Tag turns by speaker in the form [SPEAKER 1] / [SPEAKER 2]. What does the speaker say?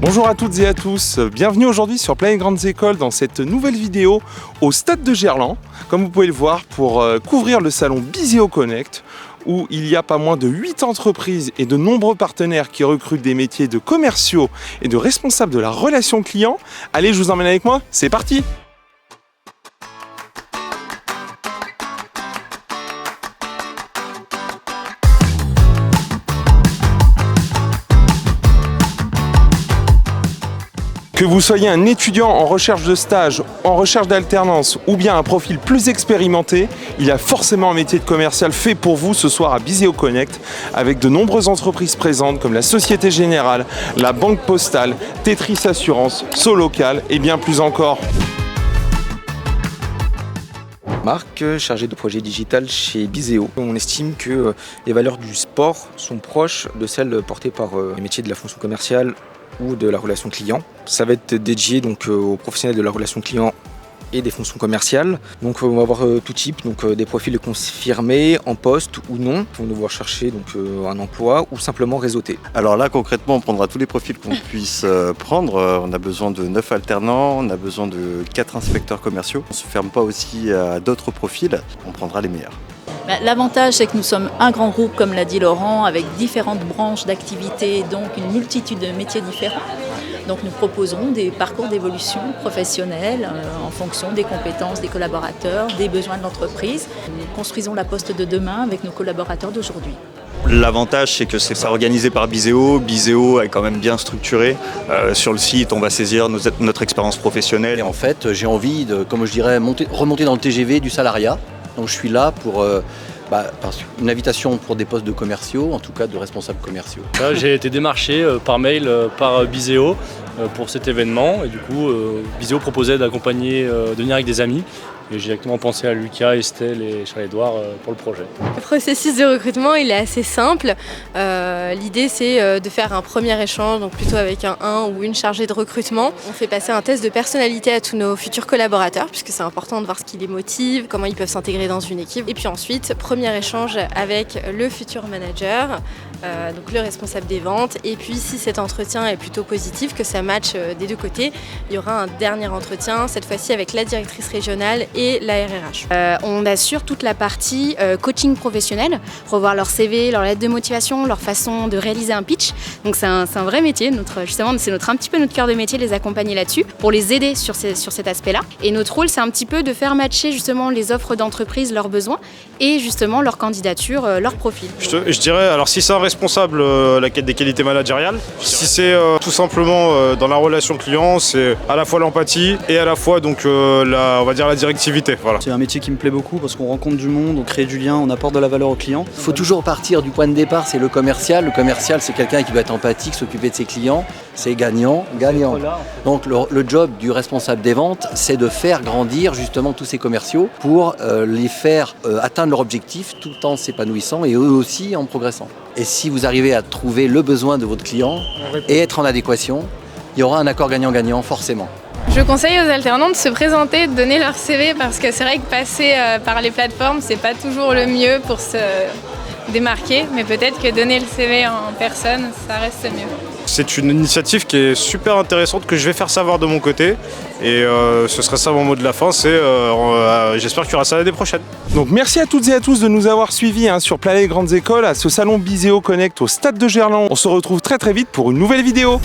[SPEAKER 1] Bonjour à toutes et à tous, bienvenue aujourd'hui sur Planète Grandes Écoles dans cette nouvelle vidéo au stade de Gerland, comme vous pouvez le voir, pour couvrir le salon Bizeo Connect, où il y a pas moins de 8 entreprises et de nombreux partenaires qui recrutent des métiers de commerciaux et de responsables de la relation client. Allez, je vous emmène avec moi, c'est parti! Que vous soyez un étudiant en recherche de stage, en recherche d'alternance ou bien un profil plus expérimenté, il y a forcément un métier de commercial fait pour vous ce soir à Bizeo Connect avec de nombreuses entreprises présentes comme la Société Générale, la Banque Postale, Tetris Assurance, Solocal et bien plus encore.
[SPEAKER 2] Marc, chargé de projet digital chez Bizeo. On estime que les valeurs du sport sont proches de celles portées par les métiers de la fonction commerciale ou de la relation client. Ça va être dédié donc aux professionnels de la relation client et des fonctions commerciales. Donc on va avoir tout type, donc des profils confirmés en poste ou non, pour devoir chercher donc un emploi ou simplement réseauter.
[SPEAKER 3] Alors là concrètement on prendra tous les profils qu'on puisse prendre. On a besoin de 9 alternants, on a besoin de 4 inspecteurs commerciaux. On ne se ferme pas aussi à d'autres profils, on prendra les meilleurs.
[SPEAKER 4] L'avantage, c'est que nous sommes un grand groupe, comme l'a dit Laurent, avec différentes branches d'activité, donc une multitude de métiers différents. Donc nous proposons des parcours d'évolution professionnelle en fonction des compétences des collaborateurs, des besoins de l'entreprise. Nous construisons la poste de demain avec nos collaborateurs d'aujourd'hui.
[SPEAKER 5] L'avantage, c'est que c'est organisé par Bizeo. Bizeo est quand même bien structuré. Sur le site, on va saisir notre expérience professionnelle.
[SPEAKER 6] Et en fait, j'ai envie de, comme je dirais, remonter dans le TGV du salariat. Donc je suis là pour une invitation pour des postes de commerciaux, en tout cas de responsables commerciaux.
[SPEAKER 7] Là, j'ai été démarché par mail par Bizeo pour cet événement. Et du coup, Bizeo proposait d'accompagner, de venir avec des amis. Et j'ai directement pensé à Lucas, Estelle et Charles-Édouard pour le projet.
[SPEAKER 8] Le processus de recrutement, il est assez simple. L'idée, c'est de faire un premier échange, donc plutôt avec un ou une chargée de recrutement. On fait passer un test de personnalité à tous nos futurs collaborateurs, puisque c'est important de voir ce qui les motive, comment ils peuvent s'intégrer dans une équipe. Et puis ensuite, premier échange avec le futur manager, donc le responsable des ventes. Et puis si cet entretien est plutôt positif, que ça matche des deux côtés, il y aura un dernier entretien, cette fois-ci avec la directrice régionale et la RRH.
[SPEAKER 9] On assure toute la partie coaching professionnel, revoir leur CV, leur lettre de motivation, leur façon de réaliser un pitch. Donc c'est un vrai métier, justement c'est un petit peu notre cœur de métier, de les accompagner là-dessus, pour les aider sur cet aspect-là. Et notre rôle, c'est un petit peu de faire matcher justement les offres d'entreprise, leurs besoins, et justement leur candidature, leur profil.
[SPEAKER 10] Je dirais, alors si c'est un responsable des qualités managériales, si c'est tout simplement dans la relation client, c'est à la fois l'empathie et à la fois donc on va dire la directivité. Voilà.
[SPEAKER 11] C'est un métier qui me plaît beaucoup parce qu'on rencontre du monde, on crée du lien, on apporte de la valeur aux clients.
[SPEAKER 6] Il faut toujours partir du point de départ, c'est le commercial. Le commercial, c'est quelqu'un qui doit être empathique, s'occuper de ses clients. C'est gagnant. Donc le job du responsable des ventes, c'est de faire grandir justement tous ces commerciaux pour les faire atteindre leur objectif tout en s'épanouissant et eux aussi en progressant. Et si vous arrivez à trouver le besoin de votre client et être en adéquation, il y aura un accord gagnant-gagnant forcément.
[SPEAKER 8] Je conseille aux alternants de se présenter, de donner leur CV, parce que c'est vrai que passer par les plateformes, c'est pas toujours le mieux pour se démarquer, mais peut-être que donner le CV en personne, ça reste mieux.
[SPEAKER 10] C'est une initiative qui est super intéressante que je vais faire savoir de mon côté et ce serait ça mon mot de la fin, c'est j'espère qu'il y aura ça l'année prochaine.
[SPEAKER 1] Donc merci à toutes et à tous de nous avoir suivis sur Planète Grandes Écoles à ce salon Bizeo Connect au stade de Gerland. On se retrouve très vite pour une nouvelle vidéo.